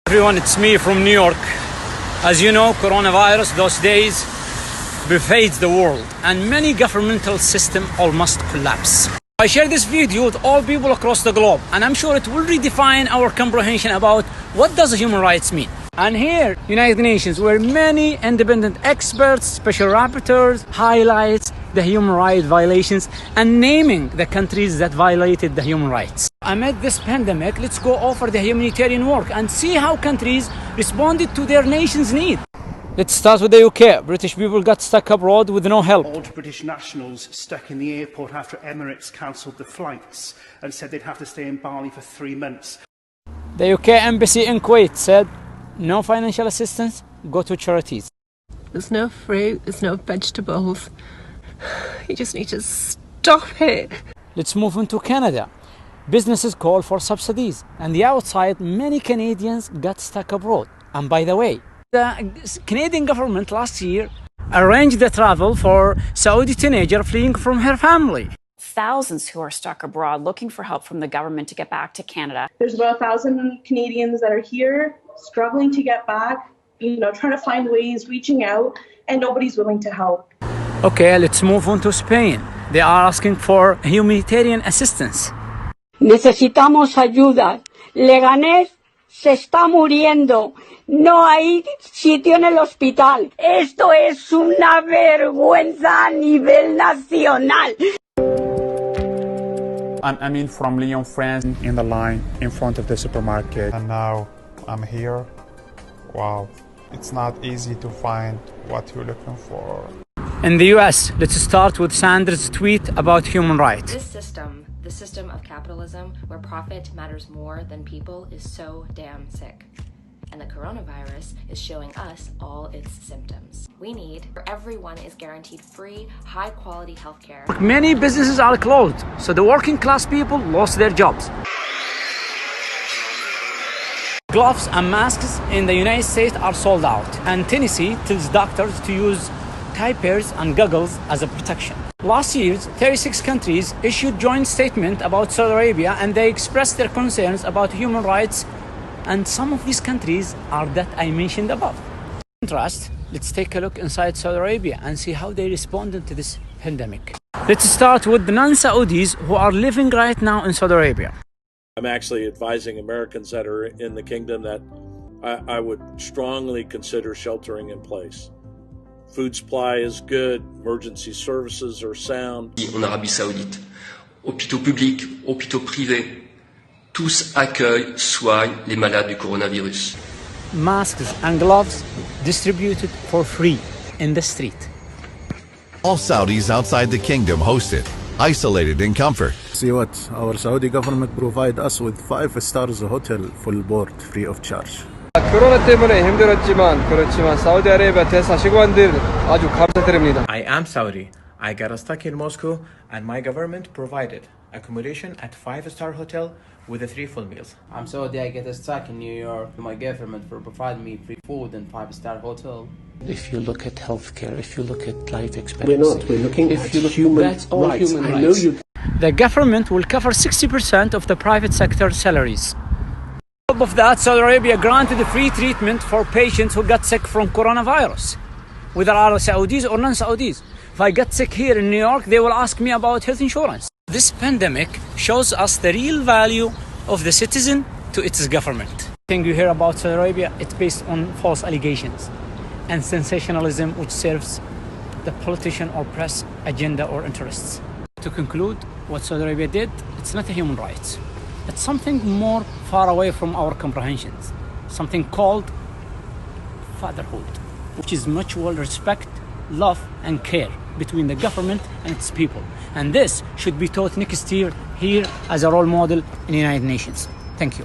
Everyone, it's me from New York. As you know, coronavirus those days pervades the world and many governmental systems almost collapse. I share this video with all people across the globe, and I'm sure it will redefine our comprehension about what does human rights mean. And here, United Nations, where many independent experts, special rapporteurs highlights the human rights violations and naming the countries that violated the human rights. Amid this pandemic, let's go over the humanitarian work and see how countries responded to their nation's need. Let's start with the UK. British people got stuck abroad with no help. Old British nationals stuck in the airport after Emirates cancelled the flights and said they'd have to stay in Bali for 3 months. The UK embassy in Kuwait said, no financial assistance, go to charities. There's no fruit, there's no vegetables. You just need to stop it. Let's move into Canada. Businesses call for subsidies, and the outside, many Canadians got stuck abroad. And by the way, the Canadian government last year arranged the travel for Saudi teenager fleeing from her family. Thousands who are stuck abroad looking for help from the government to get back to Canada. There's about 1,000 Canadians that are here struggling to get back, trying to find ways, reaching out, and nobody's willing to help. Okay, let's move on to Spain. They are asking for humanitarian assistance. Necesitamos ayuda. Leganés se está muriendo. No hay sitio en el hospital. Esto es una vergüenza a nivel nacional. I'm from Lyon, France. In the line in front of the supermarket. And now I'm here. Wow. It's not easy to find what you're looking for. In the US, let's start with Sanders' tweet about human rights. This system, the system of capitalism where profit matters more than people, is so damn sick. And the coronavirus is showing us all its symptoms. We need where everyone is guaranteed free, high-quality healthcare. Many businesses are closed, so the working class people lost their jobs. Gloves and masks in the United States are sold out, and Tennessee tells doctors to use diapers and goggles as a protection. Last year, 36 countries issued joint statement about Saudi Arabia, and they expressed their concerns about human rights, and some of these countries are that I mentioned above. In contrast, let's take a look inside Saudi Arabia and see how they responded to this pandemic. Let's start with the non-Saudis who are living right now in Saudi Arabia. I'm actually advising Americans that are in the kingdom that I would strongly consider sheltering in place. Food supply is good, emergency services are sound. En Arabie Saoudite, hôpitaux publics, hôpitaux privés, tous accueillent, soignent les malades du coronavirus. Masks and gloves distributed for free in the street. All Saudis outside the kingdom hosted, isolated in comfort. See what our Saudi government provide us with 5 stars hotel full board free of charge. 코로나 때문에 그렇지만 사우디아라비아 대사관들 아주 감사드립니다. I am Saudi. I got stuck in Moscow and my government provided accommodation at 5-star hotel with 3 full meals. I'm Saudi. I get stuck in New York. My government provided me free food and 5-star hotel. If you look at healthcare, if you look at life expectancy, we're looking at human rights. Human rights. The government will cover 60% of the private sector salaries. On top of that, Saudi Arabia granted free treatment for patients who got sick from coronavirus, whether are Saudis or non-Saudis. If I get sick here in New York, they will ask me about health insurance. This pandemic shows us the real value of the citizen to its government. Thing you hear about Saudi Arabia, it's based on false allegations and sensationalism which serves the politician or press agenda or interests. To conclude, what Saudi Arabia did, it's not a human rights. It's something more far away from our comprehensions, something called fatherhood, which is mutual respect, love and care between the government and its people. And this should be taught next year here as a role model in the United Nations. Thank you.